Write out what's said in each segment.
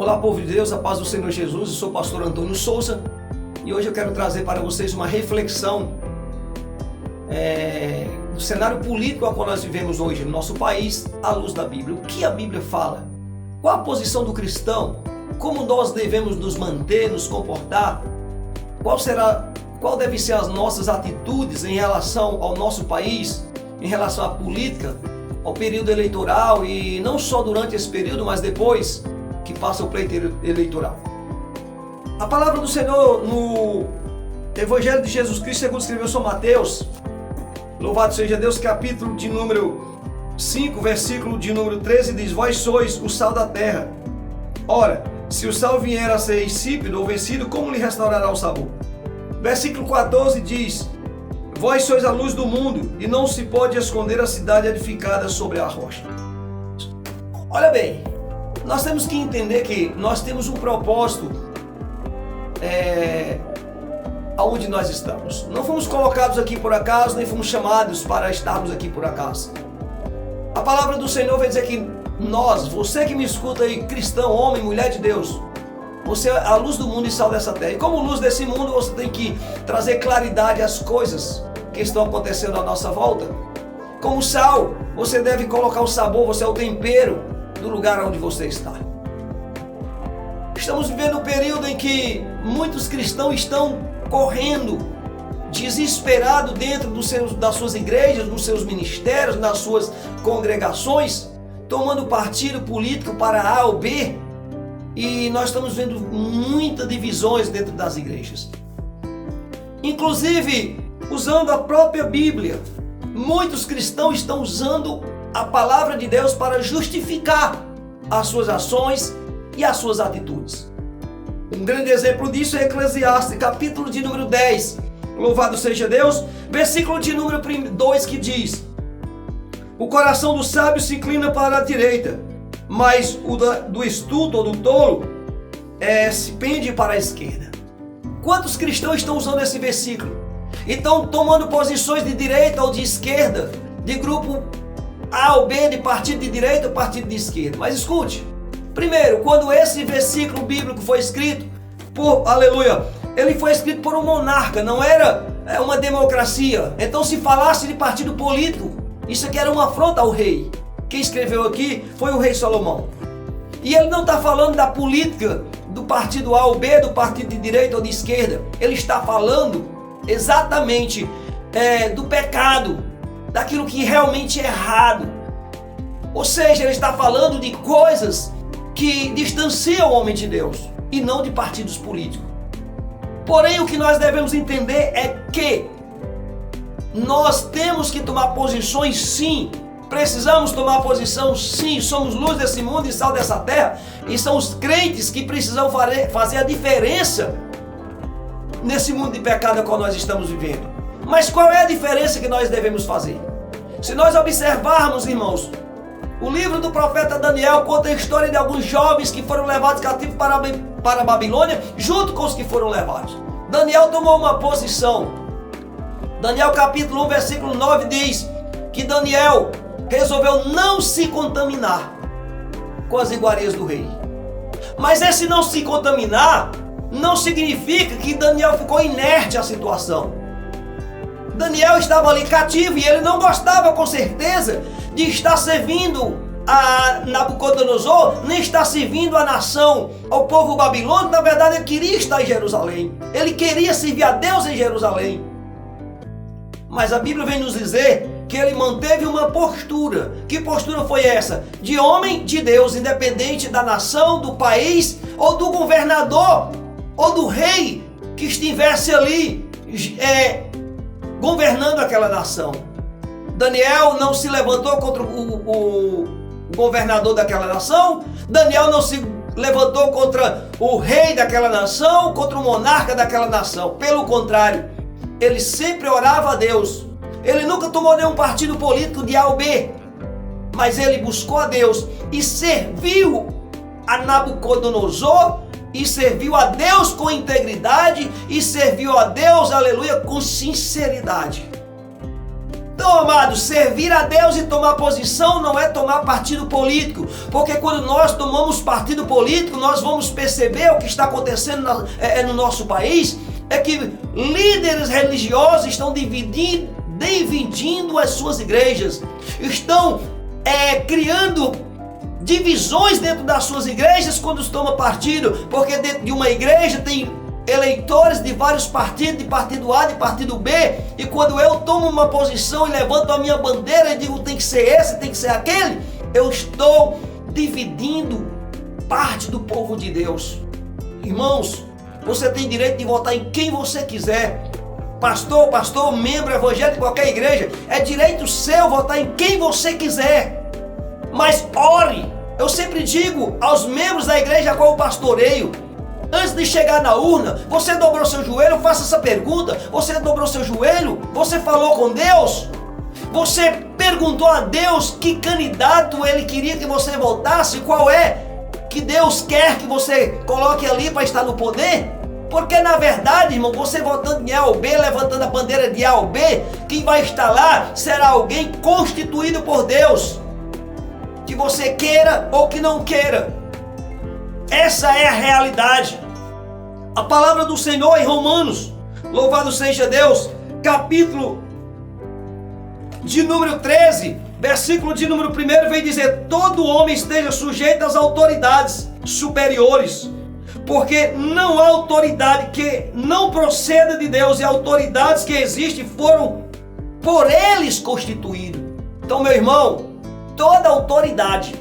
Olá, povo de Deus, a paz do Senhor Jesus. Eu sou o pastor Antônio Souza e hoje eu quero trazer para vocês uma reflexão do cenário político ao qual nós vivemos hoje no nosso país, à luz da Bíblia. O que a Bíblia fala? Qual a posição do cristão? Como nós devemos nos manter, nos comportar? Qual deve ser as nossas atitudes em relação ao nosso país, em relação à política, ao período eleitoral e não só durante esse período, mas depois que passa o pleito eleitoral. A palavra do Senhor no Evangelho de Jesus Cristo, segundo escreveu São Mateus, louvado seja Deus, capítulo de número 5, versículo de número 13, diz: Vós sois o sal da terra. Ora, se o sal vier a ser insípido ou vencido, como lhe restaurará o sabor? Versículo 14 diz: Vós sois a luz do mundo, e não se pode esconder a cidade edificada sobre a rocha. Olha bem, nós temos que entender que nós temos um propósito aonde nós estamos. Não fomos colocados aqui por acaso, nem fomos chamados para estarmos aqui por acaso. A palavra do Senhor vai dizer que nós, você que me escuta aí, cristão, homem, mulher de Deus, você é a luz do mundo e sal dessa terra. E como luz desse mundo, você tem que trazer claridade às coisas que estão acontecendo à nossa volta. Como sal, você deve colocar o sabor, você é o tempero do lugar onde você está. Estamos vivendo um período em que muitos cristãos estão correndo, desesperados dentro das suas igrejas, dos seus ministérios, nas suas congregações, tomando partido político para A ou B. E nós estamos vendo muitas divisões dentro das igrejas. Inclusive, usando a própria Bíblia. Muitos cristãos estão usando a palavra de Deus para justificar as suas ações e as suas atitudes. Um grande exemplo disso é Eclesiastes, capítulo de número 10. Louvado seja Deus. Versículo de número 2 que diz: O coração do sábio se inclina para a direita, mas o do estulto ou do tolo se pende para a esquerda. Quantos cristãos estão usando esse versículo? Estão tomando posições de direita ou de esquerda, de grupo A ou B, de partido de direita ou partido de esquerda. Mas escute, primeiro, quando esse versículo bíblico foi escrito ele foi escrito por um monarca, não era uma democracia. Então, se falasse de partido político, isso aqui era uma afronta ao rei. Quem escreveu aqui foi o rei Salomão. E ele não está falando da política do partido A ou B, do partido de direita ou de esquerda. Ele está falando exatamente do pecado, daquilo que realmente é errado. Ou seja, ele está falando de coisas que distanciam o homem de Deus e não de partidos políticos. Porém, o que nós devemos entender é que nós temos que tomar posições, sim. Precisamos tomar posição, sim. Somos luz desse mundo e sal dessa terra, e são os crentes que precisam fazer a diferença nesse mundo de pecado ao qual nós estamos vivendo. Mas qual é a diferença que nós devemos fazer? Se nós observarmos, irmãos, o livro do profeta Daniel conta a história de alguns jovens que foram levados cativos para a Babilônia, junto com os que foram levados. Daniel tomou uma posição. Daniel capítulo 1, versículo 9 diz que Daniel resolveu não se contaminar com as iguarias do rei. Mas esse não se contaminar não significa que Daniel ficou inerte à situação. Daniel estava ali cativo e ele não gostava, com certeza, de estar servindo a Nabucodonosor, nem estar servindo a nação, ao povo babilônico. Na verdade, ele queria estar em Jerusalém. Ele queria servir a Deus em Jerusalém. Mas a Bíblia vem nos dizer que ele manteve uma postura. Que postura foi essa? De homem de Deus, independente da nação, do país, ou do governador, ou do rei que estivesse ali governando aquela nação. Daniel não se levantou contra o governador daquela nação. Daniel não se levantou contra o rei daquela nação, contra o monarca daquela nação. Pelo contrário, ele sempre orava a Deus. Ele nunca tomou nenhum partido político de A ou B, mas ele buscou a Deus e serviu a Nabucodonosor, e serviu a Deus com integridade, e serviu a Deus, aleluia, com sinceridade. Então, amados, servir a Deus e tomar posição não é tomar partido político, porque quando nós tomamos partido político, nós vamos perceber o que está acontecendo no nosso país, é que líderes religiosos estão dividindo as suas igrejas, estão criando divisões dentro das suas igrejas quando tomam partido, porque dentro de uma igreja tem eleitores de vários partidos, de partido A, de partido B, e quando eu tomo uma posição e levanto a minha bandeira e digo tem que ser esse, tem que ser aquele, eu estou dividindo parte do povo de Deus. Irmãos, você tem direito de votar em quem você quiser. Pastor, membro evangélico de qualquer igreja, é direito seu votar em quem você quiser. Mas ore. Eu sempre digo aos membros da igreja a qual eu pastoreio, antes de chegar na urna, você dobrou seu joelho? Faça essa pergunta. Você dobrou seu joelho? Você falou com Deus? Você perguntou a Deus que candidato Ele queria que você votasse? Qual é que Deus quer que você coloque ali para estar no poder? Porque na verdade, irmão, você votando em A ou B, levantando a bandeira de A ou B, quem vai estar lá será alguém constituído por Deus, que você queira ou que não queira. Essa é a realidade. A palavra do Senhor em Romanos, louvado seja Deus, capítulo de número 13, versículo de número 1, vem dizer: todo homem esteja sujeito às autoridades superiores, porque não há autoridade que não proceda de Deus, e autoridades que existem foram por eles constituídas. Então, meu irmão, toda autoridade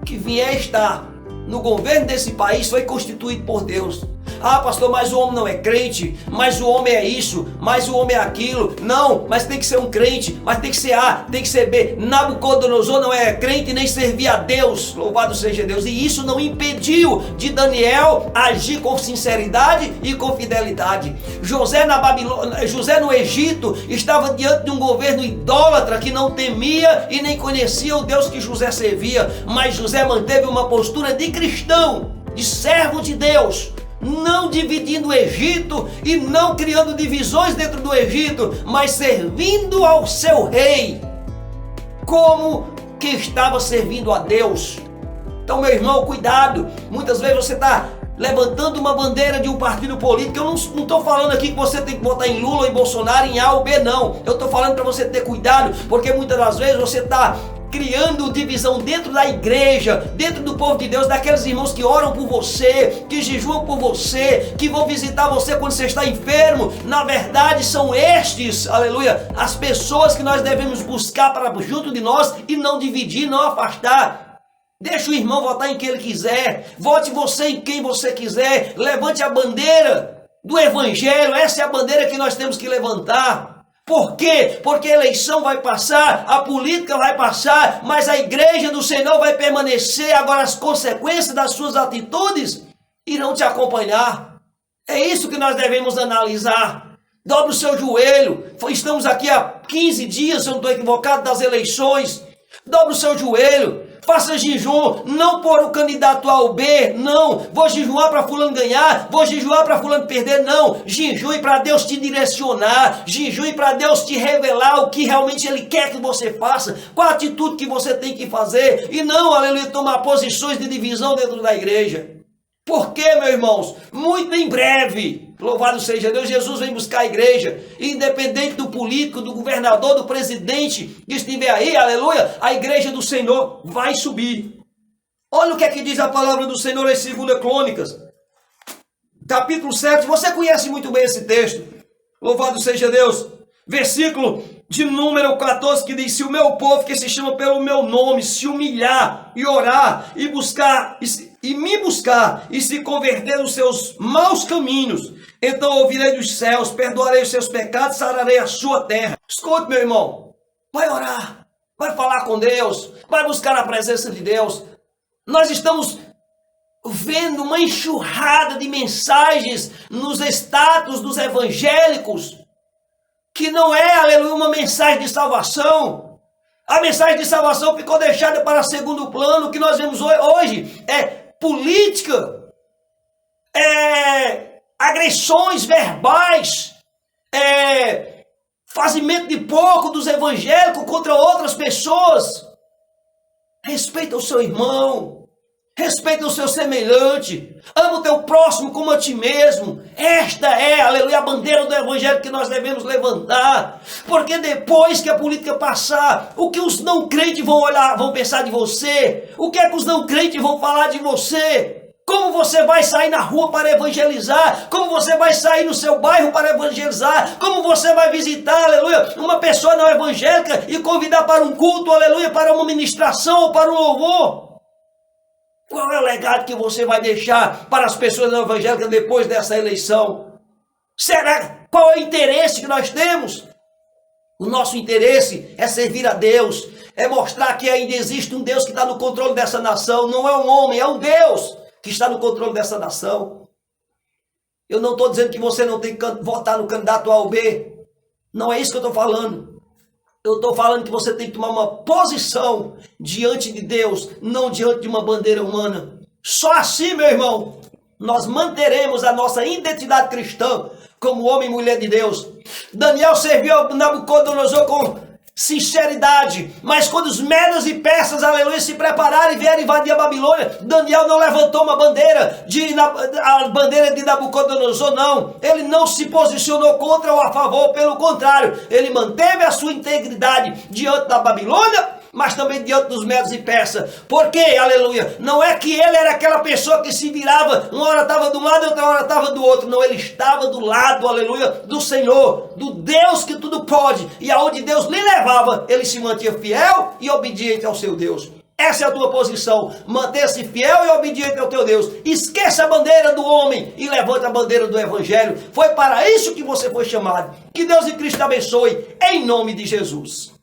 que vier estar no governo desse país foi constituído por Deus. Ah, pastor, mas o homem não é crente, mas o homem é isso, mas o homem é aquilo. Não, mas tem que ser um crente, mas tem que ser A, tem que ser B. Nabucodonosor não é crente nem servia a Deus, louvado seja Deus. E isso não impediu de Daniel agir com sinceridade e com fidelidade. José no Egito estava diante de um governo idólatra que não temia e nem conhecia o Deus que José servia. Mas José manteve uma postura de cristão, de servo de Deus, não dividindo o Egito e não criando divisões dentro do Egito, mas servindo ao seu rei como que estava servindo a Deus. Então, meu irmão, cuidado. Muitas vezes você está levantando uma bandeira de um partido político. Eu não estou falando aqui que você tem que votar em Lula ou em Bolsonaro, em A ou B, não. Eu estou falando para você ter cuidado, porque muitas das vezes você está criando divisão dentro da igreja, dentro do povo de Deus, daqueles irmãos que oram por você, que jejuam por você, que vão visitar você quando você está enfermo. Na verdade, são estes, aleluia, as pessoas que nós devemos buscar para junto de nós e não dividir, não afastar. Deixa o irmão votar em quem ele quiser, vote você em quem você quiser, levante a bandeira do evangelho. Essa é a bandeira que nós temos que levantar. Por quê? Porque a eleição vai passar, a política vai passar, mas a igreja do Senhor vai permanecer. Agora as consequências das suas atitudes irão te acompanhar. É isso que nós devemos analisar. Dobre o seu joelho. Estamos aqui há 15 dias, se eu não estou equivocado, das eleições. Dobre o seu joelho. Faça jejum, não por o candidato A ou B, não. Vou jejuar para fulano ganhar, vou jejuar para fulano perder, não. Jejue para Deus te direcionar, jejue para Deus te revelar o que realmente Ele quer que você faça, qual a atitude que você tem que fazer, e não, aleluia, tomar posições de divisão dentro da igreja. Por quê, meus irmãos? Muito em breve, louvado seja Deus, Jesus vem buscar a igreja, independente do político, do governador, do presidente que estiver aí, aleluia, a igreja do Senhor vai subir. Olha o que é que diz a palavra do Senhor em 2 Crônicas, capítulo 7, você conhece muito bem esse texto, louvado seja Deus, versículo de número 14, que diz: se o meu povo que se chama pelo meu nome se humilhar e orar e buscar e me buscar e se converter dos seus maus caminhos, então ouvirei dos céus, perdoarei os seus pecados, sararei a sua terra. Escute, meu irmão, vai orar, vai falar com Deus, vai buscar a presença de Deus. Nós estamos vendo uma enxurrada de mensagens nos status dos evangélicos, que não é, aleluia, uma mensagem de salvação. A mensagem de salvação ficou deixada para segundo plano. O que nós vemos hoje é política, agressões verbais, fazimento de porco dos evangélicos contra outras pessoas. Respeita o seu irmão, respeita o seu semelhante, ama o teu próximo como a ti mesmo. Esta é, aleluia, a bandeira do evangelho que nós devemos levantar, porque depois que a política passar, o que os não crentes vão olhar, vão pensar de você? O que é que os não crentes vão falar de você? Como você vai sair na rua para evangelizar? Como você vai sair no seu bairro para evangelizar? Como você vai visitar, aleluia, uma pessoa não evangélica e convidar para um culto, aleluia, para uma ministração ou para um louvor? Qual é o legado que você vai deixar para as pessoas não evangélicas depois dessa eleição? Será? Qual é o interesse que nós temos? O nosso interesse é servir a Deus, é mostrar que ainda existe um Deus que está no controle dessa nação. Não é um homem, é um Deus que está no controle dessa nação. Eu não estou dizendo que você não tem que votar no candidato A ou B. Não é isso que eu estou falando. Eu estou falando que você tem que tomar uma posição diante de Deus, não diante de uma bandeira humana. Só assim, meu irmão, nós manteremos a nossa identidade cristã como homem e mulher de Deus. Daniel serviu a Nabucodonosor com sinceridade, mas quando os medos e persas, aleluia, se prepararam e vieram invadir a Babilônia, Daniel não levantou uma bandeira, a bandeira de Nabucodonosor, não. Ele não se posicionou contra ou a favor, pelo contrário, ele manteve a sua integridade diante da Babilônia, mas também diante dos medos e persas. Por quê? Aleluia. Não é que ele era aquela pessoa que se virava, uma hora estava de um lado e outra hora estava do outro. Não, ele estava do lado, aleluia, do Senhor, do Deus que tudo pode. E aonde Deus lhe levava, ele se mantinha fiel e obediente ao seu Deus. Essa é a tua posição. Manter-se fiel e obediente ao teu Deus. Esqueça a bandeira do homem e levanta a bandeira do evangelho. Foi para isso que você foi chamado. Que Deus e Cristo te abençoe, em nome de Jesus.